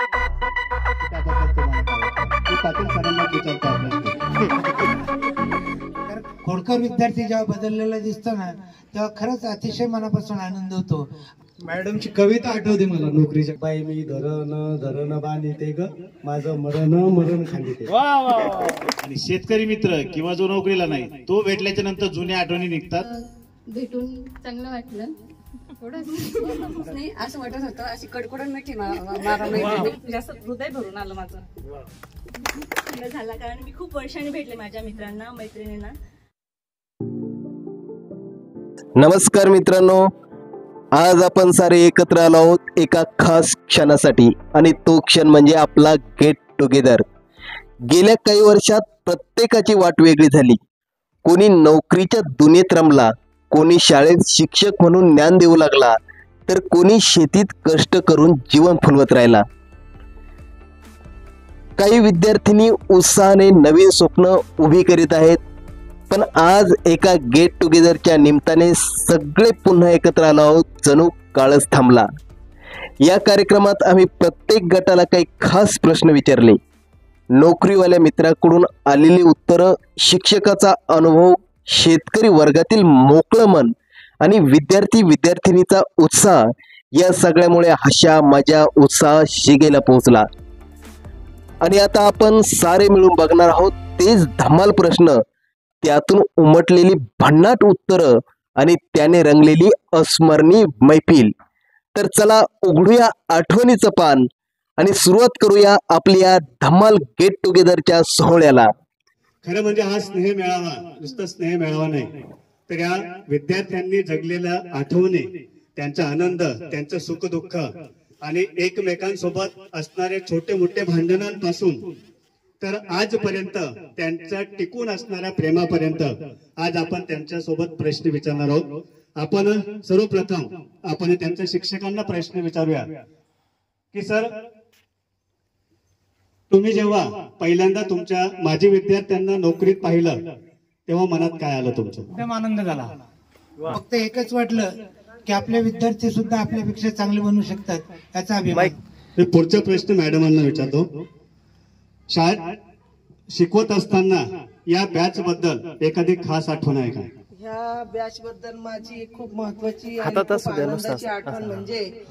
मी पाटील सरांना विचारतो हा प्रश्न. तर खोडकर विद्यार्थी जेव्हा बदललेला दिसतो ना तेव्हा खरंच अतिशय मनापासून आनंद होतो. मॅडमची कविता आठवते मला नोकरीच्या. बाई मी धरण धरण बांधिते ग माझं मरण मरण खांदिते. आणि शेतकरी मित्र किंवा जो नोकरीला नाही तो भेटल्याच्या नंतर जुन्या आठवणी निघतात. भेटून चांगलं वाटलं. नाही असं वाटत होतं अशी कडकडून मिठी मारा जास्त हृदय भरून आलं माझं. झाला कारण मी खूप वर्षांनी भेटले माझ्या मित्रांना मैत्रिणींना. नमस्कार मित्रांनो, आज आपण सारे एकत्र आलो आहोत एका खास क्षणासाठी आणि तो क्षण म्हणजे आपला गेट टुगेदर. गेल्या काही वर्षात प्रत्येकाची वाट वेगळी झाली. कोणी नोकरीच्या दुनियेत रमला, कोणी शाळेत शिक्षक म्हणून ज्ञान देऊ लागला, तर कोणी शेतीत कष्ट करून जीवन फुलवत राहिला. काही विद्यार्थिनी उत्साहाने नवीन स्वप्न उभी करीत आहेत. पण आज एका गेट टुगेदरच्या निमित्ताने सगळे पुन्हा एकत्र आलो आहोत, जणू काळच थांबला. या कार्यक्रमात आम्ही प्रत्येक गटाला काही खास प्रश्न विचारले. नोकरीवाल्या मित्राकडून आलेली उत्तरं, शिक्षकाचा अनुभव, शेतकरी वर्गातील मोकळं मन आणि विद्यार्थी विद्यार्थिनीचा उत्साह या सगळ्यामुळे हशा मजा उत्साह शिगेला पोहोचला. आणि आता आपण सारे मिळून बघणार आहोत तेच धमाल प्रश्न, त्यातून उमटलेली भन्नाट उत्तरं आणि त्याने रंगलेली अस्मरणीय मैफिल. तर चला उघडूया आठवणीचं पान आणि सुरुवात करूया आपल्या धमाल गेट टुगेदरच्या सोहळ्याला. खरं म्हणजे हा स्नेह मेळावा नुसतं स्नेह मेळावा नाही, तर या विद्यार्थ्यांनी जगलेल्या आठवणी, त्यांचा आनंद, त्यांचं सुख दुःख आणि एकमेकांसोबत असणारे छोटे मोठे भांडणांपासून तर आजपर्यंत त्यांचा टिकून असणाऱ्या प्रेमापर्यंत आज आपण त्यांच्या सोबत प्रश्न विचारणार आहोत. आपण सर्वप्रथम आपण त्यांच्या शिक्षकांना प्रश्न विचारूया की सर, तुम्ही जेव्हा पहिल्यांदा तुमच्या माजी विद्यार्थ्यांना नोकरीत पाहिलं तेव्हा मनात काय आलं तुमचं? एकदम आनंद झाला. फक्त एकच वाटलं की आपले विद्यार्थी सुद्धा आपल्यापेक्षा चांगले बनू शकतात याचा अभिमान. मी पुढचा प्रश्न मॅडमांना विचारतो. शाळेत शिकवत असताना या बॅच बद्दल एखादी खास आठवण आहे का? ह्या बॅच बद्दल माझी खूप महत्वाची आणि खूप आनंदाची आठवण म्हणजे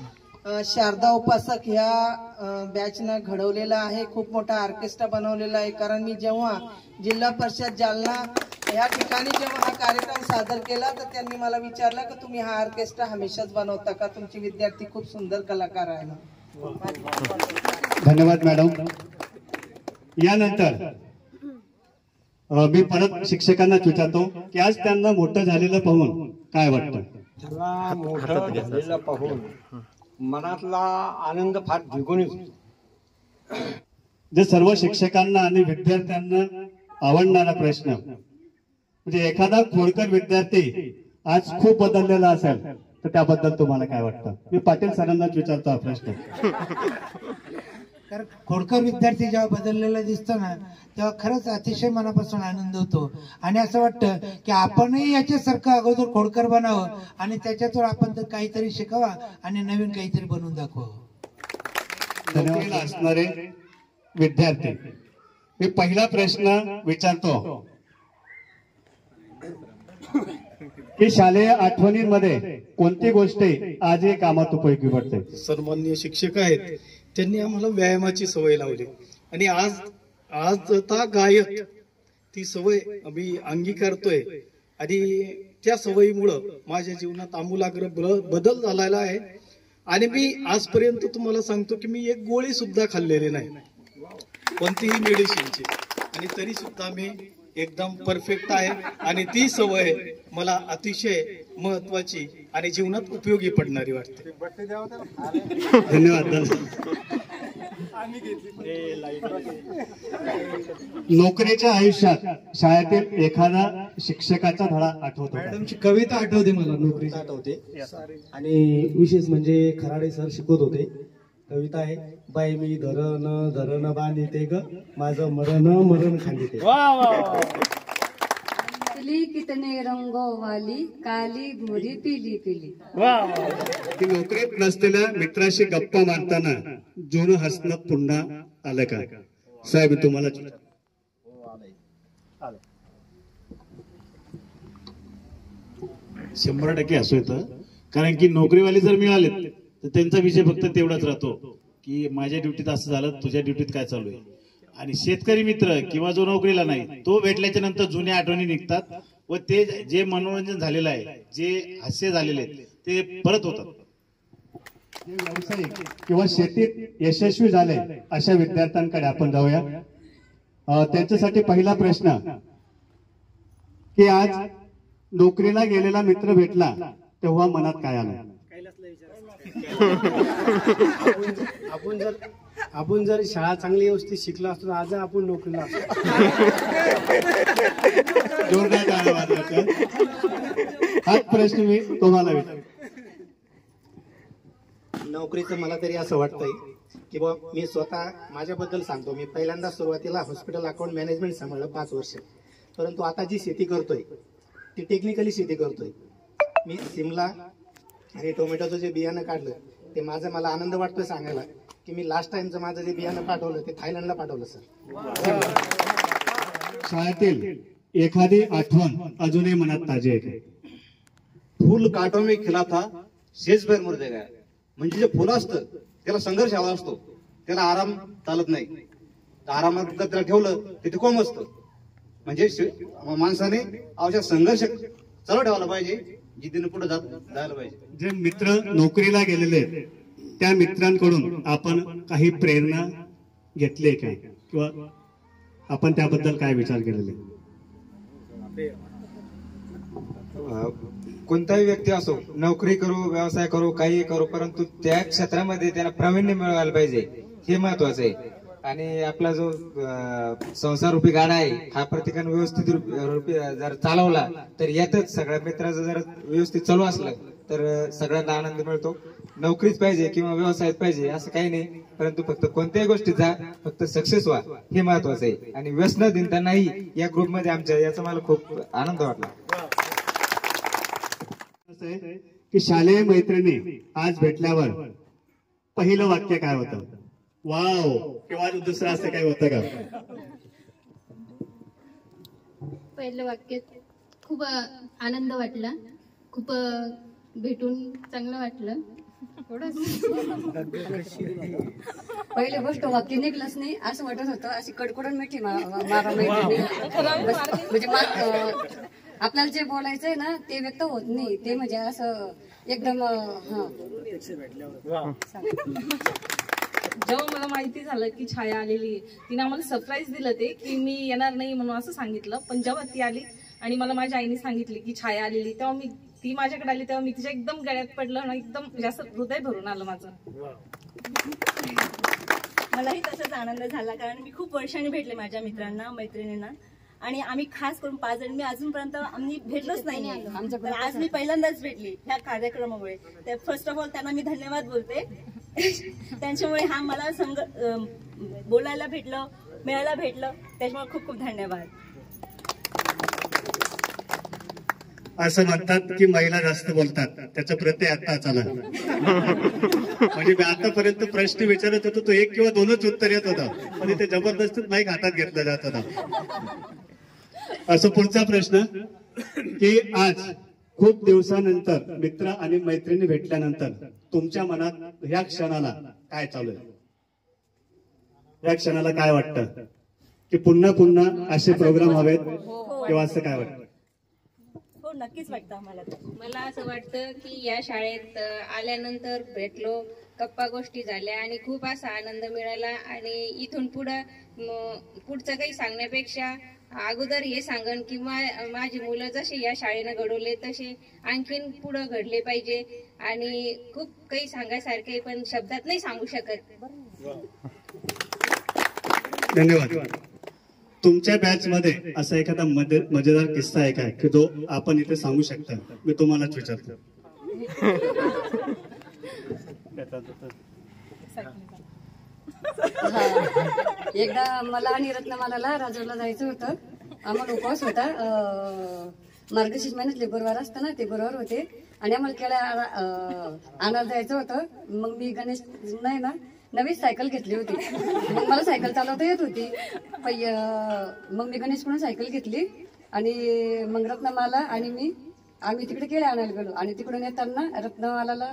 शारदा उपासक ह्या बॅचनं घडवलेला आहे. खूप मोठा ऑर्केस्ट्रा बनवलेला आहे. कारण मी जेव्हा जिल्हा परिषद जालना या ठिकाणी जेव्हा हा कार्यक्रम सादर केला तर त्यांनी मला विचारलं की तुम्ही हा ऑर्केस्ट्रा हमेशाच बनवता का? तुमचे विद्यार्थी खूप सुंदर कलाकार आहे ना. धन्यवाद मॅडम. यानंतर मी परत शिक्षकांनाच विचारतो की आज त्यांना मोठं झालेलं पाहून काय वाटतं? त्याला मोठं झालेलं पाहून मनातला आनंद फार द्विगुणित होतो. जे सर्व शिक्षकांना आणि विद्यार्थ्यांना आवडणारा प्रश्न म्हणजे एखादा खोडकर विद्यार्थी आज खूप बदललेला असेल तर त्याबद्दल तुम्हाला काय वाटतं? मी पाटील सरांनाच विचारतो हा प्रश्न. तर खोडकर विद्यार्थी जेव्हा बदललेला दिसतो ना तेव्हा खरंच अतिशय मनापासून आनंद होतो. आणि असं वाटतं की आपणही याच्यासारखं अगोदर खोडकर बनावं आणि त्याच्यातून आपण तर काहीतरी शिकावा आणि नवीन काहीतरी बनवून दाखवावं. नोकरीला असणारे विद्यार्थी, मी पहिला प्रश्न विचारतो की शालेय आठवणींमध्ये कोणती गोष्टी आजही कामात उपयोगी पडते? सन्माननीय शिक्षक आहेत त्यांनी आम्हाला व्यायामाची सवय लावली आणि आज आता गायक ती सवय आम्ही अंगीकारतोय आणि त्या सवयीमुळं माझ्या जीवनात आमूलाग्र बदल झालेला आहे. आणि मी आजपर्यंत तुम्हाला सांगतो की मी एक गोळी सुद्धा खाल्लेली नाही कोणतीही मेडिसिनची, आणि तरी सुद्धा मी एकदम परफेक्ट आहे. आणि ती सवय मला अतिशय महत्वाची आणि जीवनात उपयोगी पडणारी वाटते. धन्यवाद. नोकरीच्या आयुष्यात शाळेतील एखादा शिक्षकाचा धडा आठवतो? मॅडमची कविता आठवते मला, नोकरीची आठवते. आणि विशेष म्हणजे खराडे सर शिकवत होते. कविता आहे, बाई मी धरण धरण बांधिते ग माझं मरण मरण खांदिते. मछली कितने रंगों वाली, काली गोरी पीली पीली. की नोकरीत नसलेल्या मित्राशी गप्पा मारताना जुनं हसणं पुन्हा आलं का? साहेब तुम्हाला 100% असं येतं. कारण की नोकरीवाले जर मिळाले तर त्यांचा विषय फक्त तेवढाच राहतो की माझ्या ड्युटीत असं झालं, तुझ्या ड्युटीत काय चालू आहे. आणि शेतकरी मित्र किंवा जो नोकरीला नाही तो भेटल्याच्या नंतर जुन्या आठवणी निघतात व ते जे मनोरंजन झालेलं आहे, जे हास्य झालेले आहेत ते परत होतात. जे व्यावसायिक किंवा शेतीत यशस्वी झाले अशा विद्यार्थ्यांकडे आपण जाऊया. त्यांच्यासाठी पहिला प्रश्न की आज नोकरीला गेलेला मित्र भेटला तेव्हा मनात काय आलं? आपण जर शाळा चांगली व्यवस्थित शिकलो असतो तर आज आपण नोकरीला असतो. जोरदार टाळ्या वाजवायच्या. हाच प्रश्न मी तुम्हाला विचारतो. नोकरीचं मला तरी असं वाटतंय की बा मी स्वतः माझ्याबद्दल सांगतो. मी पहिल्यांदा सुरुवातीला हॉस्पिटल अकाउंट मॅनेजमेंट सांभाळलं 5 वर्ष. परंतु आता जी शेती करतोय ती टेक्निकली शेती करतोय. मी सिमला आणि टोमॅटोचं जे बियाणं काढलं ते मला आनंद वाटतोय सांगायला की मी लास्ट टाइमचं माझं जे बियाणं पाठवलं ते थायलंडला पाठवलं सर. शाळेतील एखादी आठवण अजूनही मनात ताजी आहे? फूल काटो में खिला था शेष पैर मुर जाएगा. म्हणजे जे फुलं असतं त्याला संघर्ष हवा असतो, त्याला आराम चालत नाही. आरामात त्याला ठेवलं तिथे कोंब असतं. म्हणजे माणसाने आवश्यक संघर्ष चालू ठेवायला पाहिजे, जिद्दीने पुढे जायला पाहिजे. जे मित्र नोकरीला गेलेले आहेत, त्या मित्रांकडून आपण काही प्रेरणा घेतली काय किंवा आपण त्याबद्दल काय विचार केलेले? कोणताही व्यक्ती असो, नोकरी करू व्यवसाय करू काही करू, परंतु त्या क्षेत्रामध्ये त्यांना प्रावीण्य मिळवायला पाहिजे हे महत्वाचं आहे. आणि आपला जो संसार रूपी गाडा आहे हा प्रत्येकाने व्यवस्थित रूपी जर चालवला तर यातच सगळ्या मित्राचं जर व्यवस्थित चालू असलं तर सगळ्यांना आनंद मिळतो. नोकरीच पाहिजे किंवा व्यवसायात पाहिजे असं काही नाही, परंतु फक्त कोणत्याही गोष्टीत जा, फक्त सक्सेस व्हा हे महत्वाचं आहे. आणि व्यसन देतानाही या ग्रुपमध्ये आमच्या याचा मला खूप आनंद वाटला. की शालेय मैत्रिणी आज भेटल्यावर पहिलं वाक्य काय होतं? वाव किंवा दुसरं असं काय होतं का? पहिलं वाक्य खूप आनंद वाटला, खूप भेटून चांगलं वाटलं. पहिली गोष्ट वाक्य निघलंच नाही असं वाटत होतं. अशी कडकडून मिठी मारा म्हणजे आपल्याला जे बोलायचंय ना ते व्यक्त होत नाही. ते म्हणजे असं एकदम जेव्हा मला माहिती झालं की छाया आलेली, तिने आम्हाला सरप्राईज दिलं ते की मी येणार नाही म्हणून असं सांगितलं. पण जेव्हा ती आली आणि मला माझ्या आईने सांगितली की छाया आलेली, तेव्हा ती माझ्याकडे आली तेव्हा मी तिच्या एकदम गळ्यात पडलं ना, एकदम जास्त हृदय भरून आलं माझं. मलाही तसाच आनंद झाला कारण मी खूप वर्षांनी भेटले माझ्या मित्रांना मैत्रिणींना. आणि आम्ही खास करून 5 जण मी अजूनपर्यंत आम्ही भेटलोच नाही. आज मी पहिल्यांदाच भेटली ह्या कार्यक्रमामुळे. तर फर्स्ट ऑफ ऑल त्यांना मी धन्यवाद बोलते. त्यांच्यामुळे हा मला संघ बोलायला भेटलं, मिळायला भेटलं, त्याच्यामुळे खूप खूप धन्यवाद. असं म्हणतात की महिला जास्त बोलतात, त्याचा प्रत्यय आता चला. म्हणजे मी आतापर्यंत प्रश्न विचारत होतो तो 1 किंवा 2च उत्तर येत होता, पण इथे जबरदस्तीत माईक हातात घेतला जात होता. असं पुढचा प्रश्न की आज खूप दिवसानंतर मित्र आणि मैत्रिणी भेटल्यानंतर तुमच्या मनात ह्या क्षणाला काय चालू आहे? या क्षणाला काय वाटतं की पुन्हा पुन्हा असे प्रोग्राम हवेत किंवा असं काय वाटतं? हो नक्कीच वाटतं आम्हाला. मला असं वाटतं की या शाळेत आल्यानंतर भेटलो, गप्पा गोष्टी झाल्या आणि खूप असा आनंद मिळाला. आणि इथून पुढचं काही सांगण्यापेक्षा अगोदर हे सांगन की माझी मुलं जसे या शाळेनं घडवले तसे आणखीन पुढं घडले पाहिजे. आणि खूप काही सांगायसारखे पण शब्दात नाही सांगू शकत. धन्यवाद. तुमच्या बॅच मध्ये असा एखादा मजेदार किस्सा आहे काय की जो आपण इथे सांगू शकता? मी तुम्हालाच विचारतो. एकदा मला आणि रत्नमालाला राजूरला जायचं होतं आम्हाला उपवास होता. मार्गशीर्ष महिन्यातले गुरुवार असतं ना, ते गुरुवार होते आणि आम्हाला केळ्या आणायला जायचं होतं. मग मी गणेश नाही ना नवीन सायकल घेतली होती. मग मला सायकल चालवता येत होती. मग मी गणेशकडून सायकल घेतली आणि मग रत्नमाला आणि आम्ही तिकडे केळे आणायला गेलो आणि तिकडून येताना रत्नमाला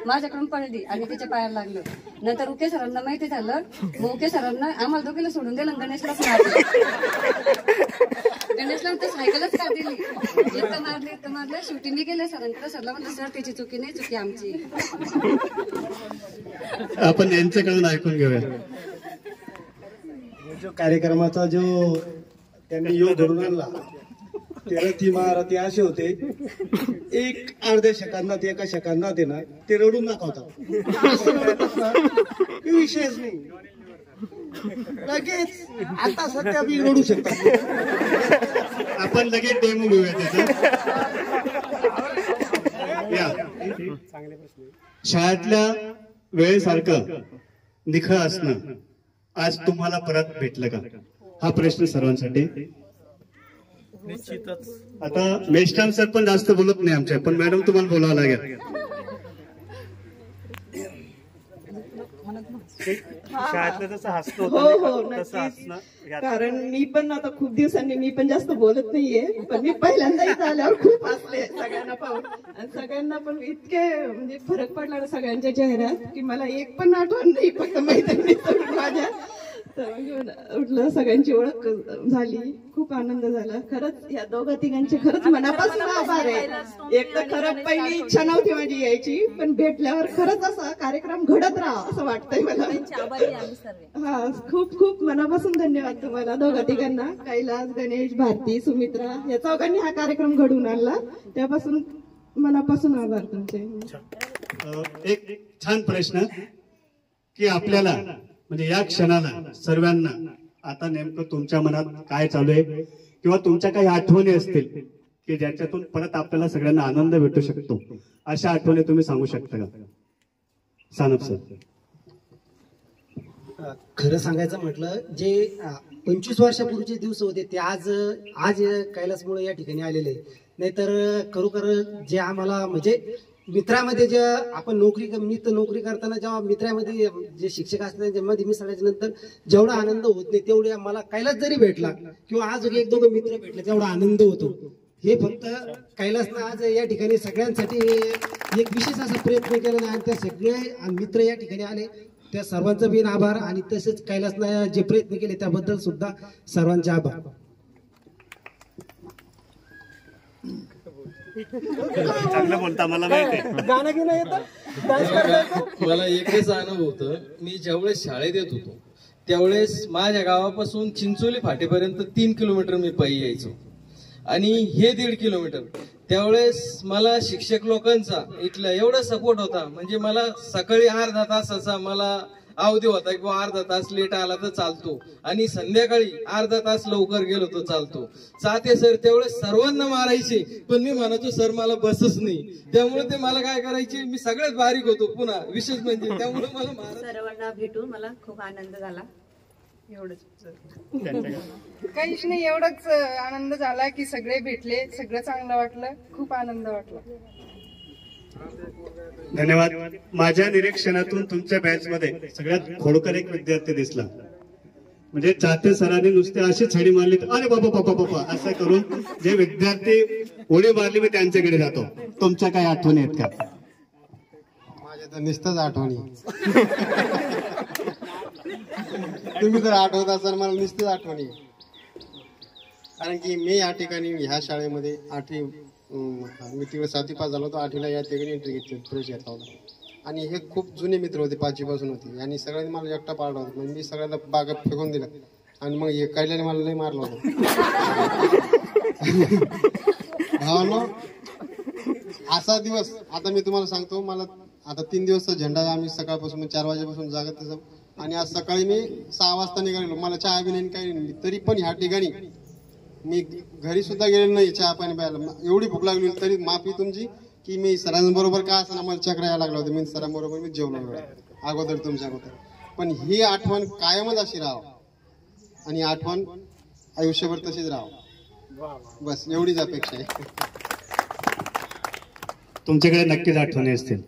माझ्याकडून पडली आणि तिच्या पायाला लागलं. नंतर उके सरांना माहिती झालं. मग उके सरांना आम्हाला दोघीला सोडून दिलं, गणेशलाच मारलं. गणेशला तर सायकलच का दिली, इतकं मारलं. शेवटी मी गेले सरांकडे. सरला म्हणलं सर त्याची चुकी नाही, चुकी आमची. आपण यांच्याकडून ऐकून घेऊया. जो कार्यक्रमाचा जो त्यांनी योग घडून आणला ते रथी महारथी असे होते, एक अर्ध्या सेकंदात एका सेकंदात ना ते रडून दाखवतात. असं रडतात ना, विषयच नाही. लगेच आता सध्या मी रडू शकतात. आपण लगेच डेमो घेऊया त्याचा. शाळेतल्या वेळेसारखं निखळ असणं आज तुम्हाला परत भेटलं का, हा प्रश्न सर्वांसाठी. निश्चितच. आता मेस्टाम सर पण जास्त बोलत नाही आमच्या, पण मॅडम तुम्हाला बोलावं लागेल. शाळेतलं जसं हसतो हो नक्कीच. कारण मी पण आता खूप दिवसांनी मी पण जास्त बोलत नाहीये, पण मी पहिल्यांदा इथं आल्यावर खूप हसले सगळ्यांना पाहून. आणि सगळ्यांना पण इतके म्हणजे फरक पडला ना सगळ्यांच्या चेहऱ्यात की मला एक पण आठवण नाही, फक्त मैत्रिणी माझ्या. उठलं, सगळ्यांची ओळख झाली, खूप आनंद झाला. खरंच या दोघा तिघांचे खरंच मनापासून आभार आहे. एक तर खरं पहिली इच्छा नव्हती माझी यायची, पण भेटल्यावर खरंच असा कार्यक्रम घडत राहा असं वाटतंय मला. हा, खूप खूप मनापासून धन्यवाद तुम्हाला दोघा तिघांना, कैलास, गणेश, भारती, सुमित्रा या चौघांनी हा कार्यक्रम घडवून आणला. त्यापासून मनापासून आभार तुमचे. एक छान प्रश्न की आपल्याला म्हणजे या क्षणाला सर्वांना आता नेमकं तुमच्या मनात काय चालू आहे किंवा तुमच्या काही आठवणी असतील की ज्याच्यातून परत आपल्याला सगळ्यांना आनंद भेटू शकतो, अशा आठवणी तुम्ही सांगू शकता का? सानप सर. खरं सांगायचं म्हटलं, जे 25 वर्षापूर्वीचे दिवस होते ते आज कैलासमुळे या ठिकाणी आलेले. नाहीतर खरोखर जे आम्हाला म्हणजे मित्रामध्ये जे आपण नोकरी करताना जेव्हा मित्रामध्ये जे शिक्षक असतात त्यामध्ये मिसळल्याच्या नंतर जेवढा आनंद होत नाही तेवढे मला कैलास जरी भेटला किंवा आज एक दोघं मित्र भेटले तेवढा आनंद होतो. हे फक्त कैलासनं आज या ठिकाणी सगळ्यांसाठी एक विशेष असा प्रयत्न केला आणि त्या सगळे मित्र या ठिकाणी आले, त्या सर्वांचा बिन आभार. आणि तसेच कैलासनं जे प्रयत्न केले त्याबद्दल सुद्धा सर्वांचे आभार. चांगलं बोलता मला माहिती आहे. गाणं घेणं येतं. मला एकच अनुभव होतं, मी ज्यावेळेस शाळेत येत होतो त्यावेळेस माझ्या गावापासून चिंचोली फाटेपर्यंत 3 किलोमीटर मी पायी यायचो आणि हे 1.5 किलोमीटर. त्यावेळेस मला शिक्षक लोकांचा इथला एवढा सपोर्ट होता, म्हणजे मला सकाळी अर्धा तासाचा मला अवधी होता किंवा अर्धा तास लेट आला तर चालतो आणि संध्याकाळी अर्धा तास लवकर गेलो तर चालतो. चाते सर त्यावेळेस सर्वांना मारायचे, पण मी म्हणायचो सर मला बसच नाही. त्यामुळे ते मला काय करायचे, मी सगळ्यात बारीक होतो पुन्हा विशेष म्हणजे, त्यामुळे मला सर्वांना भेटून मला खूप आनंद झाला. एवढंच. काहीच नाही, एवढंच आनंद झाला की सगळे भेटले, सगळं चांगलं वाटलं, खूप आनंद वाटला. धन्यवाद. माझ्या निरीक्षणातून तुमच्या बॅच मध्ये सगळ्यात खोडकर एक विद्यार्थी दिसला. म्हणजे चाते सरांनी नुसते अशी छडी मारली अरे बाबा बाबा बाबा असं करून जे विद्यार्थी उडी मारली मी त्यांच्याकडे जातो. तुमच्या काही आठवणी आहेत का? माझ्या तर नुसतंच आठवणी. तुम्ही जर आठवत असाल मला नुसतीच आठवणी. कारण की मी या ठिकाणी ह्या शाळेमध्ये मी तिकडे 7वी पास झालो होतो, 8वीला या ठिकाणी एंट्री घेतली, प्रवेश घेतला होता. आणि हे खूप जुने मित्र होते, 5वी पासून होते आणि सगळ्यांनी मला एकटा पाडला होता. म्हणजे मी सगळ्यांना बागेत फेकून दिलं आणि मग हे कैल्याने मला लई मारलं होतं. भावांनो, असा दिवस आता मी तुम्हाला सांगतो, मला आता 3 दिवसचा झेंडा आम्ही सकाळपासून 4 वाजेपासून जागत तसं. आणि आज सकाळी मी 6 वाजता निघालेलो, मला चहा बी नाही काही नाही. तरी पण ह्या ठिकाणी मी घरी सुद्धा गेलेलो नाही चहा पाणी प्यायला. एवढी भूक लागली तरी माफी तुमची की मी सरांबरोबर का असं मला चक्र यायला लागला होता. मी सरांबरोबर मी जेवलो अगोदर तुमच्या अगोदर. पण ही आठवण कायमच अशी राहावं आणि आठवण आयुष्यभर तशीच राहावं. बस एवढीच अपेक्षा आहे. तुमच्याकडे नक्कीच आठवणी असतील.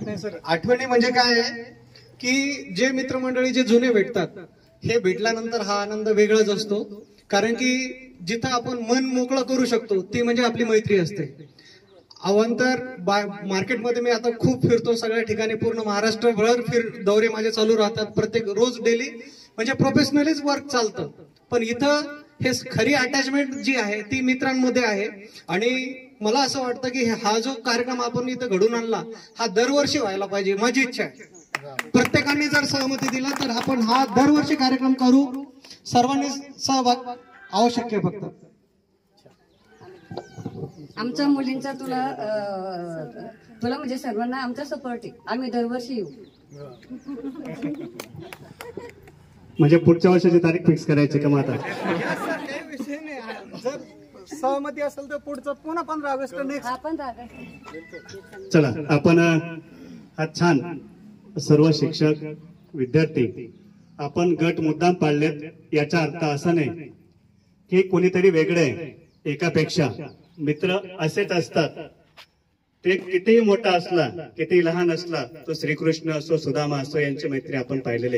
नाही सर, आठवणी म्हणजे काय आहे की जे मित्रमंडळी जे जुने भेटतात हे भेटल्यानंतर हा आनंद वेगळाच असतो. कारण की जिथं आपण मन मोकळं करू शकतो ती म्हणजे आपली मैत्री असते. अवांतर मार्केटमध्ये मी आता खूप फिरतो, सगळ्या ठिकाणी पूर्ण महाराष्ट्रभर दौरे माझे चालू राहतात. प्रत्येक रोज डेली म्हणजे प्रोफेशनलीच वर्क चालतं. पण इथं हे खरी अटॅचमेंट जी आहे ती मित्रांमध्ये आहे. आणि मला असं वाटतं की हा जो कार्यक्रम आपण इथं घडून आणला हा दरवर्षी व्हायला पाहिजे. माझी इच्छा आहे प्रत्येकाने जर सहमती दिला तर आपण हा दरवर्षी कार्यक्रम करू. सर्वांनी सहभाग आवश्यक आहे. फक्त आमच्या मुलींचा तुला म्हणजे सर्वांना आमचा सपोर्ट आहे. आम्ही दरवर्षी येऊ. म्हणजे पुढच्या वर्षाची तारीख फिक्स करायची का मग आता? जर सहमती असेल तर पुढचं पुन्हा 15 ऑगस्ट नेक्स्ट. चला आपण हा छान सर्व शिक्षक विद्यार्थी आपण गट मुद्दाम पाडलेत. याचा अर्थ असा नाही की कोणीतरी वेगळे एकापेक्षा. मित्र असेच असतात. ते कितीही मोठा असला कितीही लहान असला, तो श्रीकृष्ण असो सुदामा असो यांची मैत्री आपण पाहिलेले.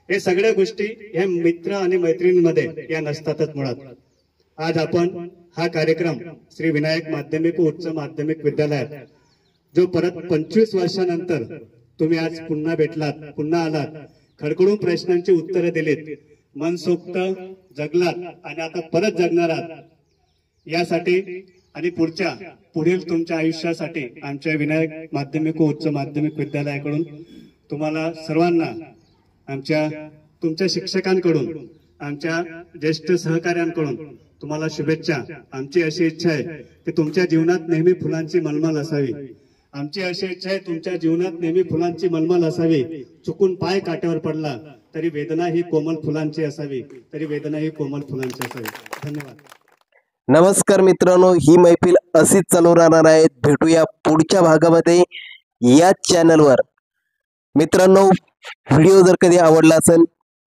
हे सगळ्या गोष्टी या मित्र आणि मैत्रिणींमध्ये या नसतातच मुळात. आज आपण हा कार्यक्रम श्री विनायक माध्यमिक व उच्च माध्यमिक विद्यालयात जो परत 25 वर्षानंतर तुम्ही आज पुन्हा भेटलात, पुन्हा आलात, खडखडून प्रश्नांची उत्तरं दिलीत, मनसोक्त जगलात आणि आता परत जगणार आहात. यासाठी आणि पुढील तुमच्या आयुष्यासाठी आमच्या विनायक माध्यमिक व उच्च माध्यमिक विद्यालयाकडून तुम्हाला सर्वांना तुमच्या शिक्षकांकडून, आमच्या ज्येष्ठ सहकाऱ्यांकडून तुम्हाला शुभेच्छा. आमची अशी इच्छा आहे की तुमच्या जीवनात नेहमी फुलांची मलमल असावी. आमची अशी इच्छा आहे तुमच्या जीवनात नेहमी फुलांची मलमल असावी. चुकून पाय काट्यावर पडला तरी वेदना ही कोमल फुलांची असावी. धन्यवाद. नमस्कार मित्रांनो, ही मैफिल अशीच चालू राहणार आहे. भेटूया पुढच्या भागामध्ये या चॅनलवर. मित्रांनो, व्हिडिओ जर कधी आवडला असेल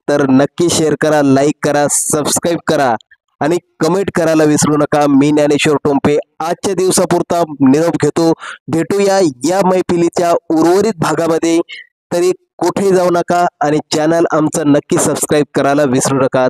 तर नक्की शेअर करा, लाईक करा, सबस्क्राईब करा आणि कमेंट करायला विसरू नका. मी ज्ञानेश्वर टोंपे आजच्या दिवसापुरता निरोप घेतो. भेटूया या मैफिलीच्या उर्वरित भागामध्ये. तरी कुठे जाऊ नका आणि चॅनल आमचं नक्की सबस्क्राईब करायला विसरू नका.